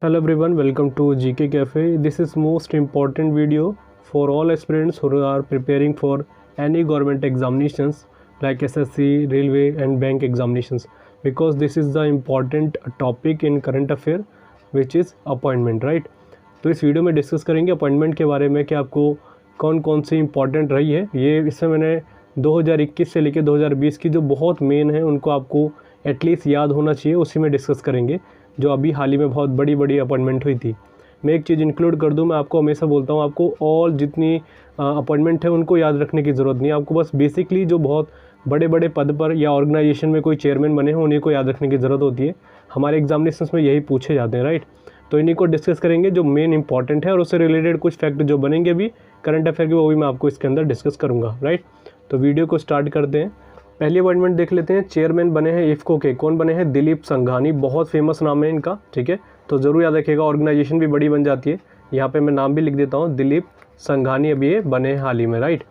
Hello everyone, welcome to GK Cafe. This is most important video for all aspirants who are preparing for any government examinations like SSC, railway and bank examinations, because this is the important topic in current affair which is appointment, right? तो इस video में discuss करेंगे appointment के बारे में कि आपको कौन कौन सी इंपॉर्टेंट रही है। ये इसमें मैंने 2021 से लेकर 2020 की जो बहुत मेन है उनको आपको एटलीस्ट याद होना चाहिए, उसी में डिस्कस करेंगे। जो अभी हाल ही में बहुत बड़ी बड़ी अपॉइंटमेंट हुई थी, मैं एक चीज़ इंक्लूड कर दूं, मैं आपको हमेशा बोलता हूं आपको ऑल जितनी अपॉइंटमेंट है उनको याद रखने की ज़रूरत नहीं है। आपको बस बेसिकली जो बहुत बड़े बड़े पद पर या ऑर्गेनाइजेशन में कोई चेयरमैन बने हैं उन्हीं को याद रखने की ज़रूरत होती है। हमारे एग्जामिनेशंस में यही पूछे जाते हैं, राइट? तो इन्हीं को डिस्कस करेंगे जो मेन इंपॉर्टेंट है, और उससे रिलेटेड कुछ फैक्ट जो बनेंगे भी करंट अफेयर के, वो भी मैं आपको इसके अंदर डिस्कस करूँगा, राइट? तो वीडियो को स्टार्ट करते हैं। पहली अपॉइंटमेंट देख लेते हैं। चेयरमैन बने हैं इफ़को के, कौन बने हैं? दिलीप संघानी। बहुत फेमस नाम है इनका, ठीक है? तो ज़रूर याद रखिएगा, ऑर्गेनाइजेशन भी बड़ी बन जाती है। यहाँ पे मैं नाम भी लिख देता हूँ, दिलीप संघानी अभी ये बने हैं हाल ही में, राइट?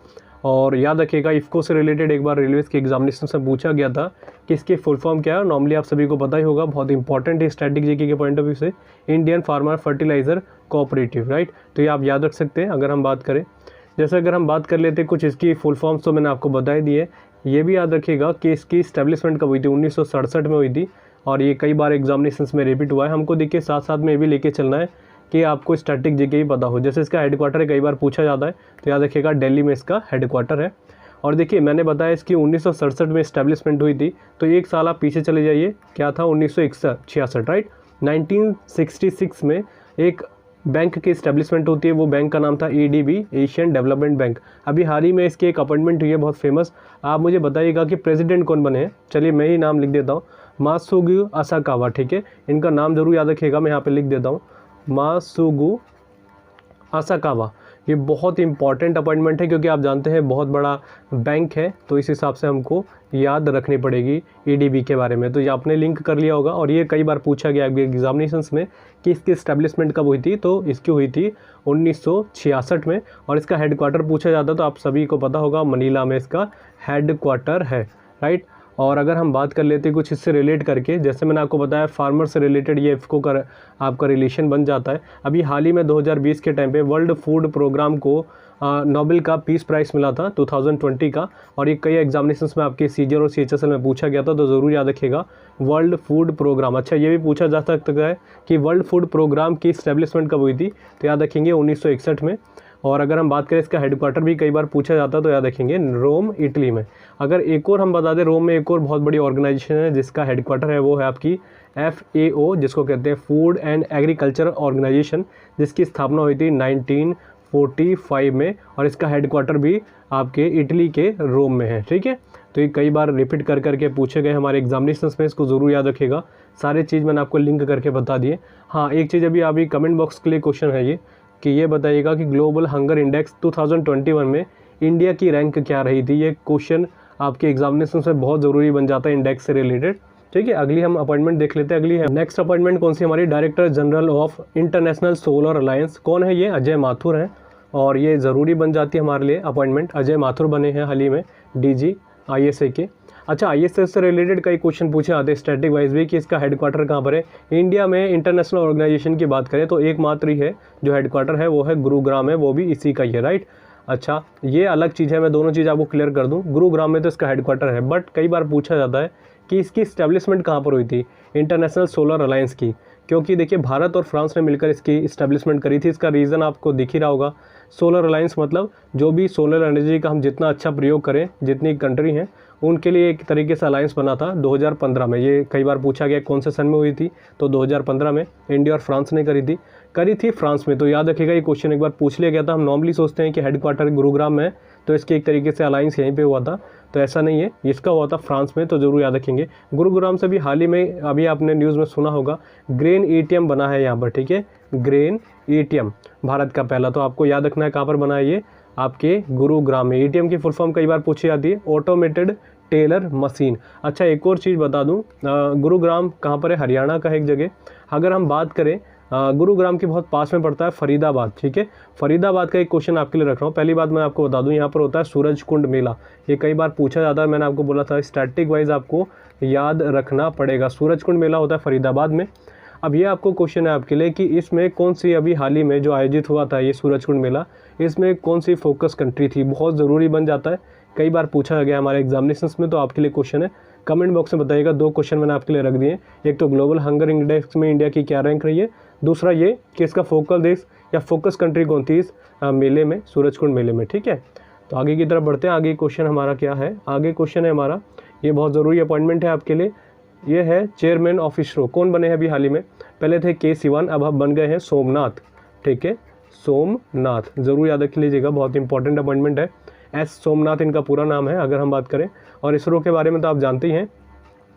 और याद रखिएगा इफ़को से रिलेटेड एक बार रेलवेज़ के एग्जामिनेशन से पूछा गया था कि इसकी फुल फॉर्म क्या है। नॉर्मली आप सभी को पता ही होगा, बहुत इंपॉर्टेंट है स्ट्रैटेजी के पॉइंट ऑफ व्यू से, Indian farmer fertiliser cooperative, right? तो ये आप याद रख सकते हैं अगर हम बात करें। जैसे अगर हम बात कर लेते हैं कुछ इसकी फुल फॉर्म्स, तो मैंने आपको बता ही दी है। ये भी याद रखिएगा कि इसकी इस्टेब्लिशमेंट कब हुई थी, 1967 में हुई थी, और ये कई बार एग्जामिनेशंस में रिपीट हुआ है। हमको देखिए साथ साथ में ये भी लेके चलना है कि आपको स्टैटिक जीके ही पता हो। जैसे इसका हेडक्वार्टर है, कई बार पूछा जाता है, तो याद रखिएगा दिल्ली में इसका हेडक्वार्टर है। और देखिए मैंने बताया इसकी 1967 में इस्टेब्लिशमेंट हुई थी, तो एक साल आप पीछे चले जाइए, क्या था? 1966, राइट? 1966 में एक बैंक की इस्टेब्लिशमेंट होती है, वो बैंक का नाम था ADB, एशियन डेवलपमेंट बैंक। अभी हाल ही में इसकी एक अपॉइंटमेंट हुई है बहुत फेमस। आप मुझे बताइएगा कि प्रेसिडेंट कौन बने हैं। चलिए मैं ही नाम लिख देता हूँ, मात्सुगु असाकावा, ठीक है? इनका नाम जरूर याद रखिएगा, मैं यहाँ पे लिख देता हूँ, मात्सुगु असाकावा। ये बहुत इंपॉर्टेंट अपॉइंटमेंट है क्योंकि आप जानते हैं बहुत बड़ा बैंक है, तो इस हिसाब से हमको याद रखनी पड़ेगी ADB के बारे में। तो ये आपने लिंक कर लिया होगा, और ये कई बार पूछा गया एग्जामिनेशंस में कि इसकी इस्टेब्लिशमेंट कब हुई थी, तो इसकी हुई थी 1966 में। और इसका हेडक्वार्टर पूछा जाता तो आप सभी को पता होगा, मनीला में इसका हेडक्वार्टर है, राइट? और अगर हम बात कर लेते हैं कुछ इससे रिलेट करके, जैसे मैंने आपको बताया फार्मर से रिलेटेड ये इफ़को का आपका रिलेशन बन जाता है। अभी हाल ही में 2020 के टाइम पे वर्ल्ड फूड प्रोग्राम को नोबेल का पीस प्राइज़ मिला था 2020 का, और ये कई एग्जामिनेशंस में आपके CGL और CHSL में पूछा गया था, तो ज़रूर याद रखिएगा वर्ल्ड फूड प्रोग्राम। अच्छा, ये भी पूछा जा सकता है कि वर्ल्ड फूड प्रोग्राम की इस्टेब्लिशमेंट कब हुई थी, तो याद रखेंगे 1961 में। और अगर हम बात करें इसका हेडक्वार्टर भी कई बार पूछा जाता है, तो याद रखेंगे रोम, इटली में। अगर एक और हम बता दें, रोम में एक और बहुत बड़ी ऑर्गेनाइजेशन है जिसका हेडक्वार्टर है, वो है आपकी FAO, जिसको कहते हैं फूड एंड एग्रीकल्चर ऑर्गेनाइजेशन, जिसकी स्थापना हुई थी 1945 में, और इसका हेडक्वार्टर भी आपके इटली के रोम में है, ठीक है? तो ये कई बार रिपीट कर करके पूछे गए हमारे एग्जामिनेशंस में, इसको ज़रूर याद रखिएगा। सारे चीज़ मैंने आपको लिंक करके बता दिए। हाँ, एक चीज़ अभी कमेंट बॉक्स के लिए क्वेश्चन है ये, कि ये बताइएगा कि ग्लोबल हंगर इंडेक्स 2021 में इंडिया की रैंक क्या रही थी। ये क्वेश्चन आपके एग्जामिनेशन में बहुत ज़रूरी बन जाता है इंडेक्स से रिलेटेड, ठीक है? अगली हम अपॉइंटमेंट देख लेते हैं। अगली है नेक्स्ट अपॉइंटमेंट कौन सी हमारी? Director general of international solar alliance. कौन है ये? अजय माथुर हैं, और ये ज़रूरी बन जाती है हमारे लिए अपॉइंटमेंट। अजय माथुर बने हैं हाल ही में DG ISA के। अच्छा, ISS से रिलेटेड कई क्वेश्चन पूछे आते हैं स्टैटिक वाइज भी, कि इसका हेडक्वार्टर कहाँ पर है। इंडिया में इंटरनेशनल ऑर्गेनाइजेशन की बात करें तो एकमात्र ही है जो हेडक्वार्टर है, वो है गुरुग्राम है, वो भी इसी का ही है, राइट? अच्छा, ये अलग चीज़ है, मैं दोनों चीज़ आपको क्लियर कर दूँ। गुरुग्राम में तो इसका हेडक्वार्टर है, बट कई बार पूछा जाता है कि इसकी इस्टेब्लिशमेंट कहाँ पर हुई थी, इंटरनेशनल सोलर अलायंस की। क्योंकि देखिए भारत और फ्रांस ने मिलकर इसकी इस्टेब्लिशमेंट करी थी। इसका रीज़न आपको दिख ही रहा होगा, सोलर अलायंस मतलब जो भी सोलर एनर्जी का हम जितना अच्छा प्रयोग करें, जितनी कंट्री हैं उनके लिए एक तरीके से अलायंस बना था 2015 में। ये कई बार पूछा गया कौन से सन में हुई थी, तो 2015 में इंडिया और फ्रांस ने करी थी फ्रांस में। तो याद रखिएगा ये क्वेश्चन एक बार पूछ लिया गया था। हम नॉर्मली सोचते हैं कि हेडक्वार्टर गुरुग्राम में, तो इसके एक तरीके से अलायंस यहीं पे हुआ था, तो ऐसा नहीं है, इसका हुआ था फ्रांस में, तो ज़रूर याद रखेंगे। गुरुग्राम से भी हाल ही में अभी आपने न्यूज़ में सुना होगा, ग्रेन ATM बना है यहाँ पर, ठीक है? ग्रेन ATM भारत का पहला, तो आपको याद रखना है कहाँ पर बना है ये, आपके गुरुग्राम में। ATM की फुल फॉर्म कई बार पूछी जाती है, ऑटोमेटेड टेलर मशीन। अच्छा, एक और चीज़ बता दूं, गुरुग्राम कहाँ पर है? हरियाणा का है एक जगह। अगर हम बात करें गुरुग्राम के बहुत पास में पड़ता है फरीदाबाद, ठीक है? फरीदाबाद का एक क्वेश्चन आपके लिए रख रहा हूँ। पहली बात मैं आपको बता दूं, यहाँ पर होता है सूरज कुंड मेला। ये कई बार पूछा जाता है, मैंने आपको बोला था स्टैटिक वाइज आपको याद रखना पड़ेगा। सूरज कुंड मेला होता है फरीदाबाद में। अब ये आपको क्वेश्चन है आपके लिए कि इसमें कौन सी अभी हाल ही में जो आयोजित हुआ था ये सूरजकुंड मेला, इसमें कौन सी फोकस कंट्री थी, बहुत ज़रूरी बन जाता है, कई बार पूछा गया हमारे एग्जामिनेशंस में। तो आपके लिए क्वेश्चन है, कमेंट बॉक्स में बताइएगा। 2 क्वेश्चन मैंने आपके लिए रख दिए, एक तो ग्लोबल हंगर इंडेक्स में इंडिया की क्या रैंक रही है, दूसरा ये कि इसका फोकल देश या फोकस कंट्री कौन थी इस मेले में, सूरजकुंड मेले में। ठीक है, तो आगे की तरफ बढ़ते हैं। आगे क्वेश्चन हमारा क्या है, आगे क्वेश्चन है हमारा, ये बहुत ज़रूरी अपॉइंटमेंट है आपके लिए, ये है चेयरमैन ऑफ इसरो कौन बने हैं अभी हाल ही में। पहले थे के सिवान, अब बन गए हैं सोमनाथ। ठीक है, सोमनाथ ज़रूर याद रख लीजिएगा, बहुत इंपॉर्टेंट अपॉइंटमेंट है। एस सोमनाथ इनका पूरा नाम है अगर हम बात करें। और इसरो के बारे में तो आप जानते ही हैं।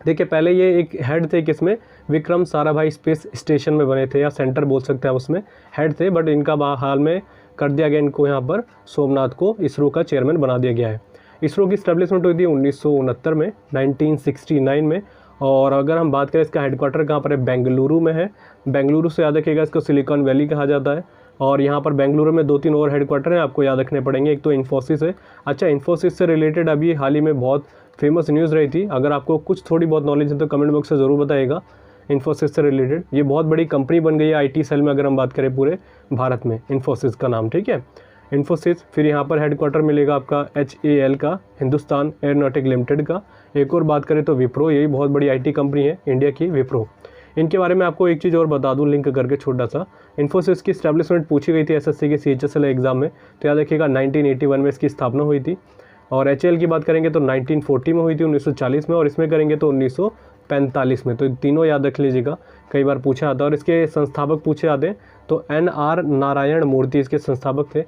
देखिए पहले ये एक हेड थे किसमें, विक्रम साराभाई स्पेस स्टेशन में बने थे, या सेंटर बोल सकते हैं, उसमें हेड थे, बट इनका हाल में कर दिया गया, इनको यहाँ पर सोमनाथ को इसरो का चेयरमैन बना दिया गया है। इसरो की स्टैब्लिशमेंट हुई थी 1969 में, 1969 में। और अगर हम बात करें इसका हेडक्वार्टर कहाँ पर है, बेंगलुरु में है। बेंगलुरु से याद रखिएगा, इसको सिलिकॉन वैली कहा जाता है। और यहाँ पर बेंगलुरु में 2-3 और हेडक्वार्टर हैं, आपको याद रखने पड़ेंगे। एक तो इन्फोसिस है। अच्छा, इन्फोसिस से रिलेटेड अभी हाल ही में बहुत फेमस न्यूज़ रही थी, अगर आपको कुछ थोड़ी बहुत नॉलेज है तो कमेंट बॉक्स से ज़रूर बताइएगा। इन्फोसिस से रिलेटेड ये बहुत बड़ी कंपनी बन गई है IT सेल में, अगर हम बात करें पूरे भारत में, इन्फोसिस का नाम। ठीक है, इन्फोसिस। फिर यहाँ पर हेडक्वार्टर मिलेगा आपका HAL का, हिंदुस्तान एयरोनॉटिक लिमिटेड का। एक और बात करें तो विप्रो, यही बहुत बड़ी IT कंपनी है इंडिया की, विप्रो। इनके बारे में आपको एक चीज़ और बता दूं लिंक करके छोटा सा, इन्फोसिस की स्टैब्लिशमेंट पूछी गई थी SSC के CHSL एग्जाम में, तो याद रखिएगा 1981 में इसकी स्थापना हुई थी। और HAL की बात करेंगे तो 1940 में हुई थी, 1940 में, और इसमें करेंगे तो 1945 में। तो तीनों याद रख लीजिएगा, कई बार पूछा आता है। और इसके संस्थापक पूछे जाते हैं तो NR नारायण मूर्ति इसके संस्थापक थे।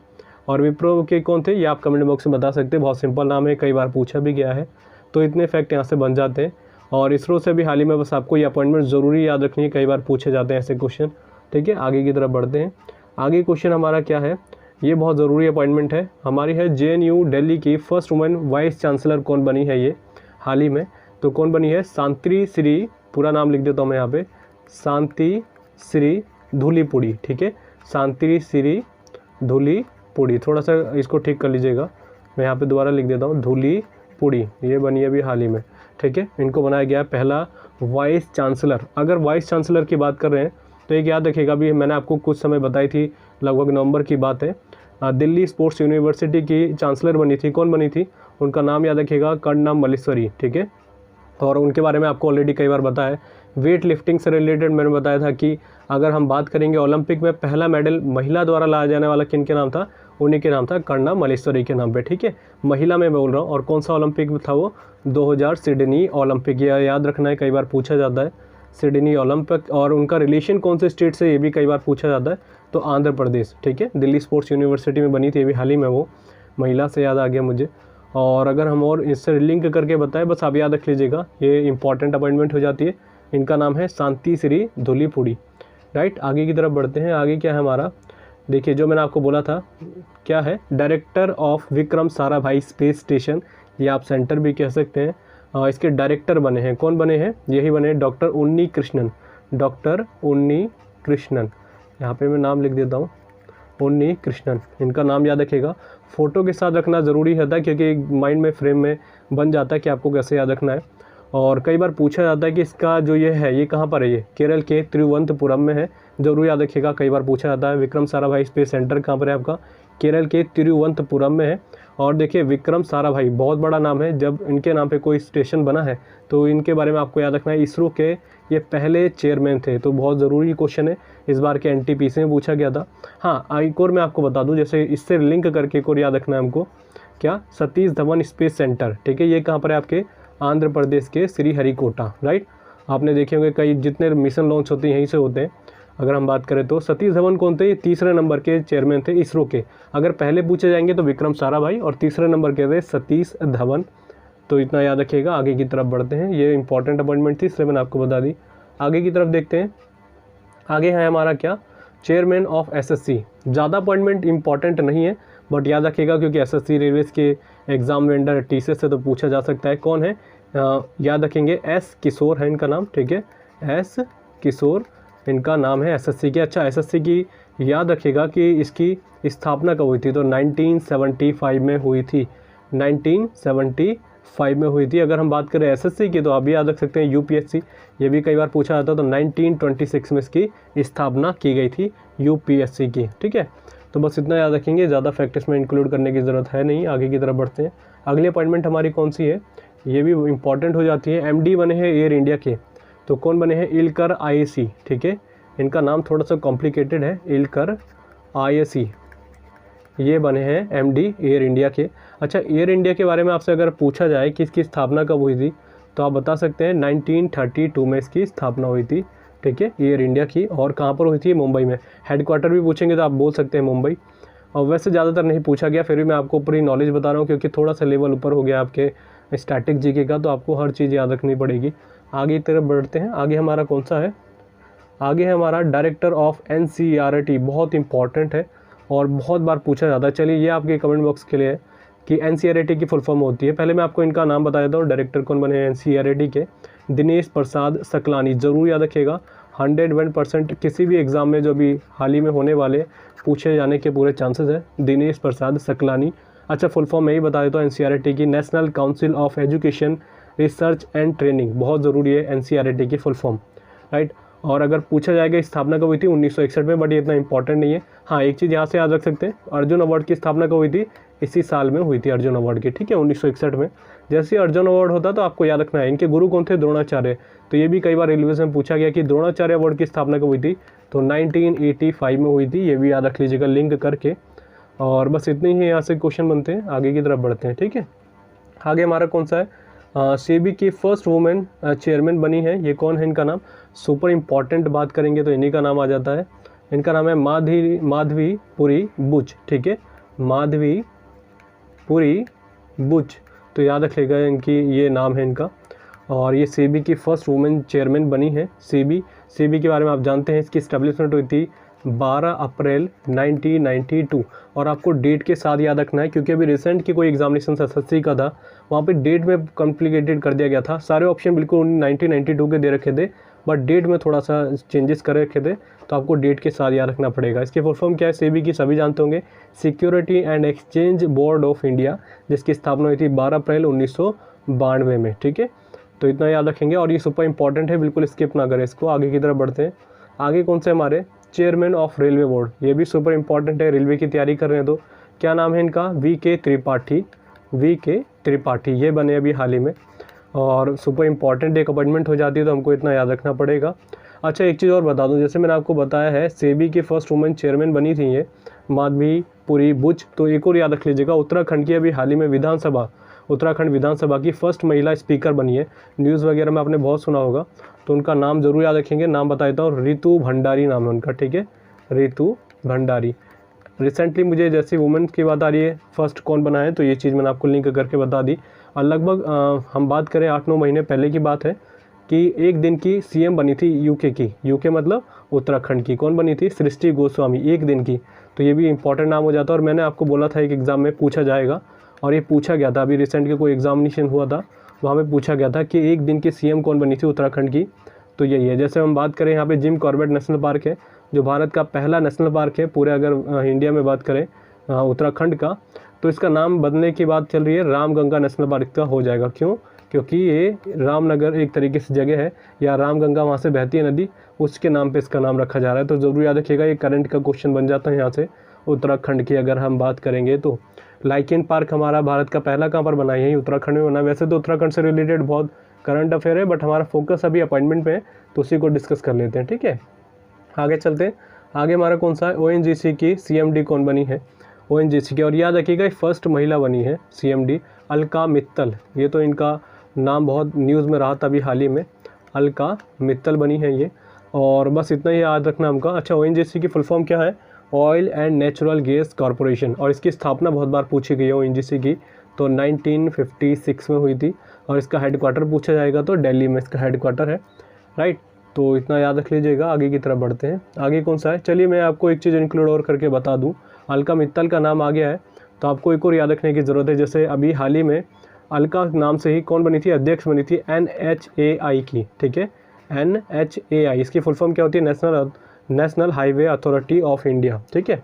और विप्रो के कौन थे ये आप कमेंट बॉक्स में बता सकते हैं, बहुत सिंपल नाम है, कई बार पूछा भी गया है। तो इतने फैक्ट यहाँ से बन जाते हैं। और इसरो से भी हाल ही में बस आपको ये अपॉइंटमेंट ज़रूरी याद रखनी है, कई बार पूछे जाते हैं ऐसे क्वेश्चन। ठीक है, आगे की तरफ बढ़ते हैं। आगे क्वेश्चन हमारा क्या है, ये बहुत ज़रूरी अपॉइंटमेंट है हमारी, है JNU दिल्ली की फर्स्ट वुमेन वाइस चांसलर कौन बनी है ये हाल ही में। तो कौन बनी है, शांति श्री, पूरा नाम लिख देता हूँ मैं यहाँ पे, शांति श्री धूलीपुड़ी। ठीक है, शांति श्री धूलीपुड़ी, थोड़ा सा इसको ठीक कर लीजिएगा, मैं यहाँ पे दोबारा लिख देता हूँ, धूलीपुड़ी, ये बनी है अभी हाल ही में। ठीक है, इनको बनाया गया पहला वाइस चांसलर। अगर वाइस चांसलर की बात कर रहे हैं तो एक याद रखिएगा, अभी मैंने आपको कुछ समय बताई थी, लगभग नवंबर की बात है, दिल्ली स्पोर्ट्स यूनिवर्सिटी की चांसलर बनी थी, कौन बनी थी, उनका नाम याद रखिएगा, कर्णम मल्लेश्वरी। ठीक है, और उनके बारे में आपको ऑलरेडी कई बार बताया। वेट लिफ्टिंग से रिलेटेड मैंने बताया था कि अगर हम बात करेंगे ओलंपिक में पहला मेडल महिला द्वारा लाया जाने वाला किन के नाम था, उन्हीं के नाम था, कर्णम मल्लेश्वरी के नाम पे। ठीक है, महिला में बोल रहा हूँ। और कौन सा ओलंपिक था वो, 2000 सिडनी ओलंपिक, यह याद रखना है, कई बार पूछा जाता है, सिडनी ओलंपिक। और उनका रिलेशन कौन से स्टेट से, ये भी कई बार पूछा जाता है, तो आंध्र प्रदेश। ठीक है, दिल्ली स्पोर्ट्स यूनिवर्सिटी में बनी थी अभी हाल ही में, वो महिला से याद आ गया मुझे। और अगर हम और इससे लिंक करके बताएं, बस आप याद रख लीजिएगा, ये इंपॉर्टेंट अपॉइंटमेंट हो जाती है। इनका नाम है शांति श्री धूलीपुड़ी। राइट, आगे की तरफ बढ़ते हैं। आगे क्या है हमारा, देखिए जो मैंने आपको बोला था, क्या है, director of Vikram Sarabhai space station, ये आप सेंटर भी कह सकते हैं। इसके डायरेक्टर बने हैं, कौन बने हैं, यही बने डॉक्टर उन्नी कृष्णन। डॉक्टर उन्नी कृष्णन, यहाँ पे मैं नाम लिख देता हूँ, उन्नी कृष्णन, इनका नाम याद रखिएगा। फ़ोटो के साथ रखना ज़रूरी होता है, क्योंकि माइंड में फ्रेम में बन जाता है कि आपको कैसे याद रखना है। और कई बार पूछा जाता है कि इसका जो ये है, ये कहाँ पर है, ये केरल के तिरुवनंतपुरम में है, ज़रूर याद रखिएगा, कई बार पूछा जाता है। विक्रम साराभाई स्पेस सेंटर कहाँ पर है आपका, केरल के तिरुवनंतपुरम में है। और देखिए विक्रम साराभाई बहुत बड़ा नाम है, जब इनके नाम पे कोई स्टेशन बना है तो इनके बारे में आपको याद रखना है, इसरो के ये पहले चेयरमैन थे। तो बहुत ज़रूरी क्वेश्चन है, इस बार के NTPC में पूछा गया था। हाँ, एक और मैं आपको बता दूं, जैसे इससे लिंक करके एक और याद रखना है हमको, क्या, सतीश धवन स्पेस सेंटर। ठीक है, ये कहाँ पर है आपके, आंध्र प्रदेश के श्रीहरिकोटा। राइट, आपने देखे होंगे कई जितने मिशन लॉन्च होते हैं यहीं से होते हैं। अगर हम बात करें तो सतीश धवन कौन थे, तीसरे नंबर के चेयरमैन थे इसरो के। अगर पहले पूछे जाएंगे तो विक्रम साराभाई, और तीसरे नंबर के थे सतीश धवन। तो इतना याद रखिएगा। आगे की तरफ बढ़ते हैं, ये इंपॉर्टेंट अपॉइंटमेंट थी इसलिए मैंने आपको बता दी। आगे की तरफ देखते हैं, आगे है हमारा क्या, चेयरमैन ऑफ SSC। ज़्यादा अपॉइंटमेंट इंपॉर्टेंट नहीं है, बट याद रखिएगा क्योंकि SSC रेलवेज़ के एग्ज़ाम वेंडर TCS से तो पूछा जा सकता है। कौन है, याद रखेंगे, S किशोर है इनका नाम। ठीक है, S किशोर इनका नाम है SSC के। अच्छा, SSC की याद रखिएगा कि इसकी स्थापना कब हुई थी, तो 1975 में हुई थी, 1975 1985 में हुई थी। अगर हम बात करें एसएससी की तो आप भी याद रख सकते हैं यूपीएससी, ये भी कई बार पूछा जाता है, तो 1926 में इसकी स्थापना की गई थी यूपीएससी की। ठीक है, तो बस इतना याद रखेंगे, ज़्यादा फैक्ट इसमें इंक्लूड करने की ज़रूरत है नहीं। आगे की तरफ बढ़ते हैं। अगली अपॉइंटमेंट हमारी कौन सी है, ये भी इंपॉर्टेंट हो जाती है। एमडी बने हैं एयर इंडिया के, तो कौन बने हैं, इलकर आईएसी। ठीक है, इनका नाम थोड़ा सा कॉम्प्लिकेटेड है, इलकर आईएसी, ये बने हैं एमडी एयर इंडिया के। अच्छा, एयर इंडिया के बारे में आपसे अगर पूछा जाए कि इसकी स्थापना कब हुई थी, तो आप बता सकते हैं 1932 में इसकी स्थापना हुई थी। ठीक है, एयर इंडिया की, और कहाँ पर हुई थी, मुंबई में। हेडक्वार्टर भी पूछेंगे तो आप बोल सकते हैं मुंबई। और वैसे ज़्यादातर नहीं पूछा गया, फिर भी मैं आपको पूरी नॉलेज बता रहा हूँ क्योंकि थोड़ा सा लेवल ऊपर हो गया आपके स्टैटिक जीके का, तो आपको हर चीज़ याद रखनी पड़ेगी। आगे की तरफ बढ़ते हैं। आगे हमारा कौन सा है, आगे है हमारा डायरेक्टर ऑफ एनसीईआरटी, बहुत इंपॉर्टेंट है और बहुत बार पूछा जाता है। चलिए, ये आपके कमेंट बॉक्स के लिए है कि एनसीईआरटी की फुल फॉर्म होती है। पहले मैं आपको इनका नाम बता देता हूँ, डायरेक्टर कौन बने हैं एनसीईआरटी के, दिनेश प्रसाद सकलानी। ज़रूर याद रखिएगा, 101% किसी भी एग्ज़ाम में जो भी हाल ही में होने वाले पूछे जाने के पूरे चांसेस है, दिनेश प्रसाद सकलानी। अच्छा, फुल फॉर्म मैं ही बता देता हूँ एनसीईआरटी की, national council of education research and training, बहुत ज़रूरी है एनसीईआरटी की फुल फॉर्म, राइट। और अगर पूछा जाएगा स्थापना कब हुई थी, 1961 में, बट ये इतना इंपॉर्टेंट नहीं है। हाँ, एक चीज़ यहाँ से याद रख सकते हैं, अर्जुन अवार्ड की स्थापना कब हुई थी, इसी साल में हुई थी अर्जुन अवार्ड की। ठीक है, 1961 में। जैसे अर्जुन अवार्ड होता तो आपको याद रखना है, इनके गुरु कौन थे, द्रोणाचार्य। तो ये भी कई बार रेलवे में पूछा गया कि द्रोणाचार्य अवार्ड की स्थापना कब हुई थी, तो 1985 में हुई थी। ये भी याद रख लीजिएगा लिंक करके। और बस इतने ही यहाँ से क्वेश्चन बनते हैं, आगे की तरफ बढ़ते हैं। ठीक है, आगे हमारा कौन सा है, सेबी की फर्स्ट वुमेन चेयरमैन बनी है, ये कौन है, इनका नाम, सुपर इम्पॉर्टेंट बात करेंगे तो इन्हीं का नाम आ जाता है। इनका नाम है माधवीपुरी बुच। ठीक है, माधवीपुरी बुच, तो याद रखिएगा इनकी, ये नाम है इनका। और ये सेबी की फर्स्ट वुमेन चेयरमैन बनी है। सेबी के बारे में आप जानते हैं, इसकी स्टैब्लिशमेंट हुई थी 12 अप्रैल 1992। और आपको डेट के साथ याद रखना है क्योंकि अभी रिसेंट की कोई एग्जामिनेशन एसएससी का था, वहाँ पे डेट में कॉम्प्लिकेटेड कर दिया गया था। सारे ऑप्शन बिल्कुल 1992 के दे रखे थे, बट डेट में थोड़ा सा चेंजेस कर रखे थे, तो आपको डेट के साथ याद रखना पड़ेगा। इसकी फुल फॉर्म क्या है, सेबी की सभी जानते होंगे, security and exchange board of India, जिसकी स्थापना हुई थी 12 अप्रैल 1992 में। ठीक है, तो इतना याद रखेंगे और ये सुपर इंपॉर्टेंट है, बिल्कुल स्किप ना करें इसको। आगे की तरफ बढ़ते हैं। आगे कौन से हमारे, चेयरमैन ऑफ रेलवे बोर्ड, ये भी सुपर इंपॉर्टेंट है, रेलवे की तैयारी कर रहे हैं तो क्या नाम है इनका, वीके त्रिपाठी, ये बने अभी हाल ही में। और सुपर इंपॉर्टेंट एक अपॉइंटमेंट हो जाती है तो हमको इतना याद रखना पड़ेगा। अच्छा, एक चीज़ और बता दूं, जैसे मैंने आपको बताया है सेबी की फर्स्ट वुमेन चेयरमैन बनी थी ये माधवीपुरी बुच, तो एक और याद रख लीजिएगा, उत्तराखंड की अभी हाल ही में उत्तराखंड विधानसभा की फर्स्ट महिला स्पीकर बनी है। न्यूज़ वगैरह में आपने बहुत सुना होगा, तो उनका नाम ज़रूर याद रखेंगे। नाम बता देता हूँ, रितु भंडारी नाम है उनका। ठीक है, रितु भंडारी। रिसेंटली मुझे जैसे वुमेन की बात आ रही है, फर्स्ट कौन बना है, तो ये चीज़ मैंने आपको लिंक करके बता दी। और लगभग हम बात करें 8-9 महीने पहले की बात है कि एक दिन की सीएम बनी थी यूके की, यूके मतलब उत्तराखंड की, कौन बनी थी, सृष्टि गोस्वामी, एक दिन की। तो ये भी इंपॉर्टेंट नाम हो जाता है। और मैंने आपको बोला था एक एग्ज़ाम में पूछा जाएगा, और ये पूछा गया था, अभी रिसेंट के कोई एग्जामिनेशन हुआ था, वहाँ पे पूछा गया था कि एक दिन की सीएम कौन बनी थी उत्तराखंड की, तो यही है। जैसे हम बात करें, यहाँ पे जिम कॉर्बेट नेशनल पार्क है, जो भारत का पहला नेशनल पार्क है पूरे, अगर इंडिया में बात करें उत्तराखंड का, तो इसका नाम बदलने की बात चल रही है, रामगंगा नेशनल पार्क का हो जाएगा। क्यों, क्योंकि ये रामनगर एक तरीके से जगह है, या रामगंगा वहाँ से बहती है नदी, उसके नाम पे इसका नाम रखा जा रहा है। तो ज़रूर याद रखिएगा, ये करंट का क्वेश्चन बन जाता है यहाँ से उत्तराखंड की अगर हम बात करेंगे तो। लाइकेन पार्क हमारा भारत का पहला कहाँ पर बना है, यही उत्तराखंड में बना। वैसे तो उत्तराखंड से रिलेटेड बहुत करंट अफेयर है, बट हमारा फोकस अभी अपॉइंटमेंट पे है, तो उसी को डिस्कस कर लेते हैं। ठीक है, आगे चलते हैं। आगे हमारा कौन सा है, ओएनजीसी की सीएमडी कौन बनी है, ओएनजीसी की। और याद रखिएगा, फर्स्ट महिला बनी है सीएमडी, अलका मित्तल। ये तो इनका नाम बहुत न्यूज़ में रहा था अभी हाल ही में, अलका मित्तल बनी है ये। और बस इतना ही याद रखना हमका। अच्छा, ओएनजीसी की फुल फॉर्म क्या है, oil and natural gas corporation. और इसकी स्थापना बहुत बार पूछी गई है ओएनजीसी की, तो 1956 में हुई थी। और इसका हेडक्वार्टर पूछा जाएगा तो दिल्ली में इसका हेडक्वार्टर है, राइट। तो इतना याद रख लीजिएगा। आगे की तरफ बढ़ते हैं। आगे कौन सा है, चलिए मैं आपको एक चीज़ इंक्लूड और करके बता दूं, अलका मित्तल का नाम आ गया है तो आपको एक और याद रखने की ज़रूरत है। जैसे अभी हाल ही में अलका नाम से ही कौन बनी थी, अध्यक्ष बनी थी NHAI की। ठीक है, NHAI, इसकी फुल फॉर्म क्या होती है, national highway authority of India. ठीक है,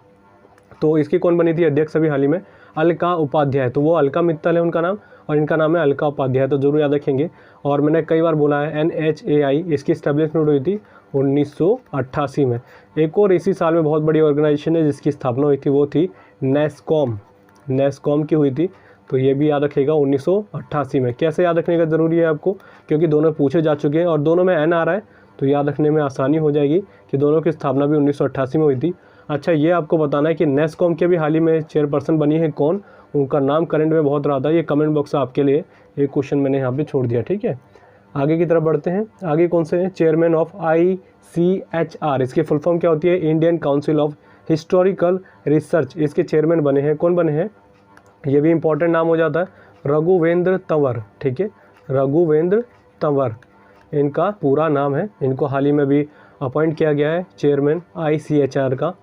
तो इसकी कौन बनी थी अध्यक्ष अभी हाल ही में, अलका उपाध्याय। तो वो अलका मित्तल है उनका नाम। और इनका नाम है अलका उपाध्याय, तो जरूर याद रखेंगे। और मैंने कई बार बोला है NHAI, इसकी स्टैब्लिशमेंट हुई थी 1988 में। एक और इसी साल में बहुत बड़ी ऑर्गेनाइजेशन है जिसकी स्थापना हुई थी, वो थी नेस्कॉम की हुई थी, तो ये भी याद रखिएगा 1988 में। कैसे याद रखने का ज़रूरी है आपको, क्योंकि दोनों पूछे जा चुके हैं और दोनों में N आ रहा है, तो याद रखने में आसानी हो जाएगी कि दोनों की स्थापना भी 1988 में हुई थी। अच्छा, ये आपको बताना है कि नेस्कॉम के भी हाल ही में चेयरपर्सन बनी है कौन, उनका नाम करंट में बहुत रहा था, ये कमेंट बॉक्स आपके लिए एक क्वेश्चन मैंने यहाँ पे छोड़ दिया, ठीक है। आगे की तरफ बढ़ते हैं। आगे कौन से हैं, चेयरमैन ऑफ ICHR, इसकी फुल फॉर्म क्या होती है, Indian council of historical research, इसके चेयरमैन बने हैं, कौन बने हैं, ये भी इंपॉर्टेंट नाम हो जाता है, रघुवेंद्र तंवर, ठीक है, रघुवेंद्र तंवर इनका पूरा नाम है। इनको हाल ही में भी अपॉइंट किया गया है चेयरमैन ICHR का।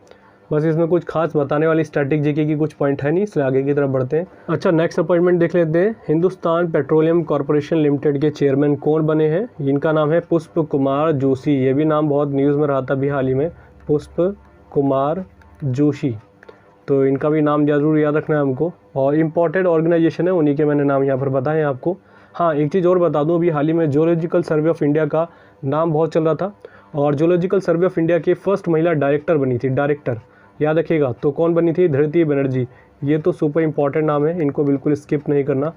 बस इसमें कुछ खास बताने वाली स्टैटिक जीके की कुछ पॉइंट है नहीं, इसलिए आगे की तरफ बढ़ते हैं। अच्छा, नेक्स्ट अपॉइंटमेंट देख लेते हैं। हिंदुस्तान पेट्रोलियम कॉर्पोरेशन लिमिटेड के चेयरमैन कौन बने हैं, इनका नाम है पुष्प कुमार जोशी, ये भी नाम बहुत न्यूज़ में रहा था अभी हाल ही में, पुष्प कुमार जोशी, तो इनका भी नाम जरूर याद रखना है हमको। और इम्पॉर्टेंट ऑर्गेनाइजेशन है, उन्हीं के मैंने नाम यहाँ पर बताए हैं आपको। हाँ, एक चीज़ और बता दूँ, अभी हाल ही में जियोलॉजिकल सर्वे ऑफ इंडिया का नाम बहुत चल रहा था, और जियोलॉजिकल सर्वे ऑफ इंडिया की फर्स्ट महिला डायरेक्टर बनी थी, डायरेक्टर याद रखिएगा, तो कौन बनी थी, धृति बनर्जी। ये तो सुपर इंपॉर्टेंट नाम है, इनको बिल्कुल स्किप नहीं करना,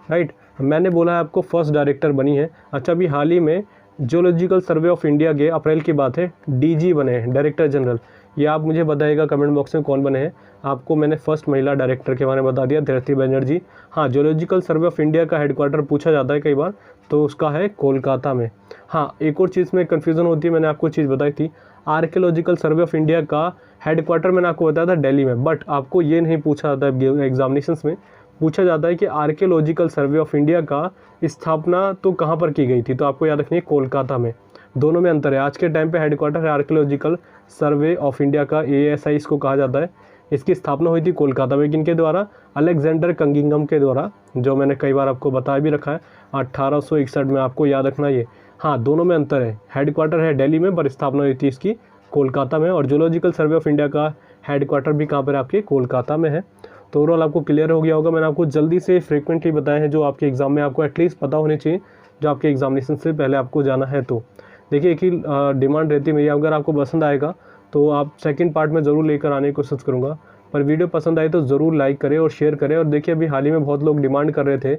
राइट। मैंने बोला है आपको फर्स्ट डायरेक्टर बनी है। अच्छा, अभी हाल ही में जियोलॉजिकल सर्वे ऑफ इंडिया के अप्रैल की बात है, DG बने हैं, डायरेक्टर जनरल। ये आप मुझे बताइएगा कमेंट बॉक्स में कौन बने हैं। आपको मैंने फर्स्ट महिला डायरेक्टर के बारे में बता दिया, धृति बनर्जी। हाँ, जियोलॉजिकल सर्वे ऑफ इंडिया का हेडक्वार्टर पूछा जाता है कई बार, तो उसका है कोलकाता में। हाँ, एक और चीज़ में कन्फ्यूज़न होती है, मैंने आपको चीज़ बताई थी, आर्कियोलॉजिकल सर्वे ऑफ इंडिया का हेडक्वार्टर मैंने आपको बताया था दिल्ली में, बट आपको ये नहीं पूछा जाता है एग्जामिनेशंस में, पूछा जाता है कि आर्कियोलॉजिकल सर्वे ऑफ इंडिया का स्थापना तो कहाँ पर की गई थी, तो आपको याद रखनी है कोलकाता में। दोनों में अंतर है। आज के टाइम पे हेडक्वार्टर है आर्कियोलॉजिकल सर्वे ऑफ इंडिया का, ASI इसको कहा जाता है। इसकी स्थापना हुई थी कोलकाता में, किनके द्वारा, अलेक्जेंडर कंगिंगम के द्वारा, जो मैंने कई बार आपको बताया भी रखा है, 1861 में, आपको याद रखना ये। हाँ, दोनों में अंतर है, हेडक्वार्टर है दिल्ली में पर स्थापना हुई थी इसकी कोलकाता में, और जियोलॉजिकल सर्वे ऑफ इंडिया का हेडक्वार्टर भी कहाँ पर आपके, कोलकाता में है। तो ओवरऑल आपको क्लियर हो गया होगा। मैंने आपको जल्दी से फ्रीक्वेंटली बताए हैं जो आपके एग्जाम में आपको एटलीस्ट पता होने चाहिए, जो आपके एग्जामिनेशन से पहले आपको जाना है। तो देखिए, एक ही डिमांड रहती है मेरी, अगर आपको पसंद आएगा तो आप सेकंड पार्ट में ज़रूर लेकर आने की कोशिश करूँगा, पर वीडियो पसंद आए तो ज़रूर लाइक करें और शेयर करें। और देखिए, अभी हाल ही में बहुत लोग डिमांड कर रहे थे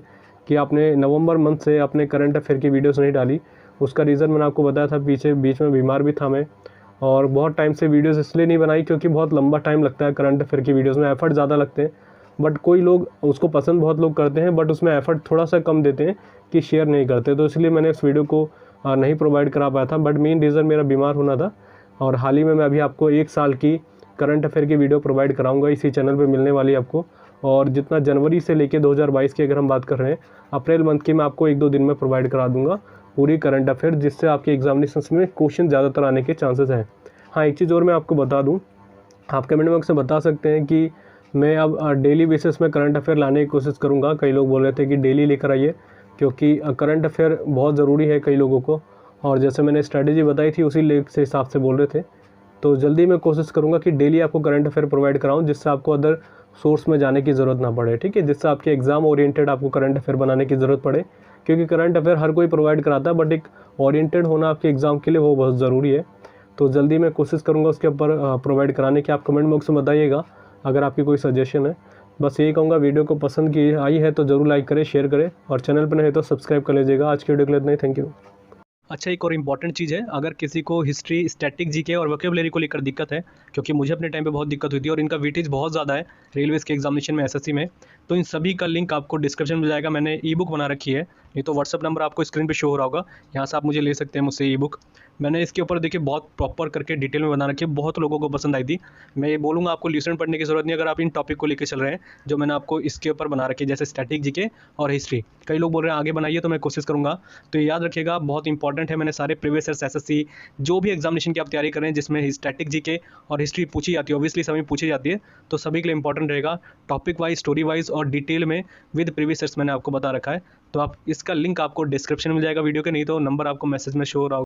कि आपने नवंबर मंथ से अपने करंट अफेयर की वीडियोस नहीं डाली। उसका रीज़न मैंने आपको बताया था, बीच में बीमार भी था मैं, और बहुत टाइम से वीडियोस इसलिए नहीं बनाई क्योंकि बहुत लंबा टाइम लगता है करंट अफेयर की वीडियोस में, एफर्ट ज़्यादा लगते हैं। बट कोई लोग उसको पसंद बहुत लोग करते हैं, बट उसमें एफर्ट थोड़ा सा कम देते हैं कि शेयर नहीं करते, तो इसलिए मैंने इस वीडियो को नहीं प्रोवाइड करा पाया था। बट मेन रीज़न मेरा बीमार होना था, और हाल ही में मैं अभी आपको 1 साल की करंट अफेयर की वीडियो प्रोवाइड कराऊंगा, इसी चैनल पे मिलने वाली आपको। और जितना जनवरी से लेके 2022 की अगर हम बात कर रहे हैं, अप्रैल मंथ की मैं आपको 1-2 दिन में प्रोवाइड करा दूंगा पूरी करंट अफेयर, जिससे आपके एग्जामिनेशन में क्वेश्चन ज़्यादातर आने के चांसेस हैं। हाँ, एक चीज़ और मैं आपको बता दूँ, आप कमेंट बॉक्स में बता सकते हैं कि मैं अब डेली बेसिस में करंट अफेयर लाने की कोशिश करूँगा। कई लोग बोल रहे थे कि डेली लेकर आइए, क्योंकि करंट अफेयर बहुत ज़रूरी है कई लोगों को, और जैसे मैंने स्ट्रैटेजी बताई थी उसी लेख से हिसाब से बोल रहे थे। तो जल्दी मैं कोशिश करूँगा कि डेली आपको करंट अफेयर प्रोवाइड कराऊँ, जिससे आपको अदर सोर्स में जाने की ज़रूरत ना पड़े, ठीक है, जिससे आपके एग्ज़ाम ओरिएंटेड आपको करंट अफेयर बनाने की ज़रूरत पड़े, क्योंकि करंट अफेयर हर कोई प्रोवाइड कराता है, बट एक ओरिएंटेड होना आपके एग्ज़ाम के लिए वो बहुत ज़रूरी है। तो जल्दी मैं कोशिश करूँगा उसके ऊपर प्रोवाइड कराने की। आप कमेंट बॉक्स में बताइएगा अगर आपकी कोई सजेशन है। बस यही कहूँगा, वीडियो को पसंद की आई है तो ज़रूर लाइक करें, शेयर करें, और चैनल पर नहीं तो सब्सक्राइब कर लीजिएगा। आज की वीडियो के लिए इतना ही, थैंक यू। अच्छा, एक और इम्पॉर्टेंट चीज़ है, अगर किसी को हिस्ट्री, स्टैटिक जीके और वोकैबुलरी को लेकर दिक्कत है, क्योंकि मुझे अपने टाइम पे बहुत दिक्कत हुई थी और इनका वेटेज बहुत ज़्यादा है रेलवेज़ के एग्जामिनेशन में, SSC में, तो इन सभी का लिंक आपको डिस्क्रिप्शन में जाएगा। मैंने ई-बुक बना रखी है, नहीं तो व्हाट्सअप नंबर आपको स्क्रीन पे शो हो रहा होगा, यहाँ से आप मुझे ले सकते हैं मुझसे ई-बुक। मैंने इसके ऊपर देखिए बहुत प्रॉपर करके डिटेल में बना रखी है, बहुत लोगों को पसंद आई थी। मैं ये बोलूँगा आपको लिसन पढ़ने की ज़रूरत नहीं, अगर आप इन टॉपिक को लेकर चल रहे हैं जो मैंने आपको इसके ऊपर बना रखी है, जैसे स्टैटिक जीके और हिस्ट्री। कई लोग बोल रहे हैं आगे बनाइए, तो मैं कोशिश करूँगा। तो याद रखिएगा, बहुत इंपॉर्टेंट है। मैंने सारे प्रीवियस ईयर्स SSC जो भी एग्जामिनेशन की आप तैयारी करें जिसमें स्टैटिक जीके और हिस्ट्री पूछी जाती है, ऑब्वियसली सभी पूछी जाती है, तो सभी के लिए इंपॉर्टेंट रहेगा। टॉपिक वाइज, स्टोरी वाइज और डिटेल में विद प्रीवियस ईयर्स मैंने आपको बता रखा है। तो आप इसका लिंक आपको डिस्क्रिप्शन में मिल जाएगा वीडियो के, नहीं तो नंबर आपको मैसेज में शो हो रहा होगा।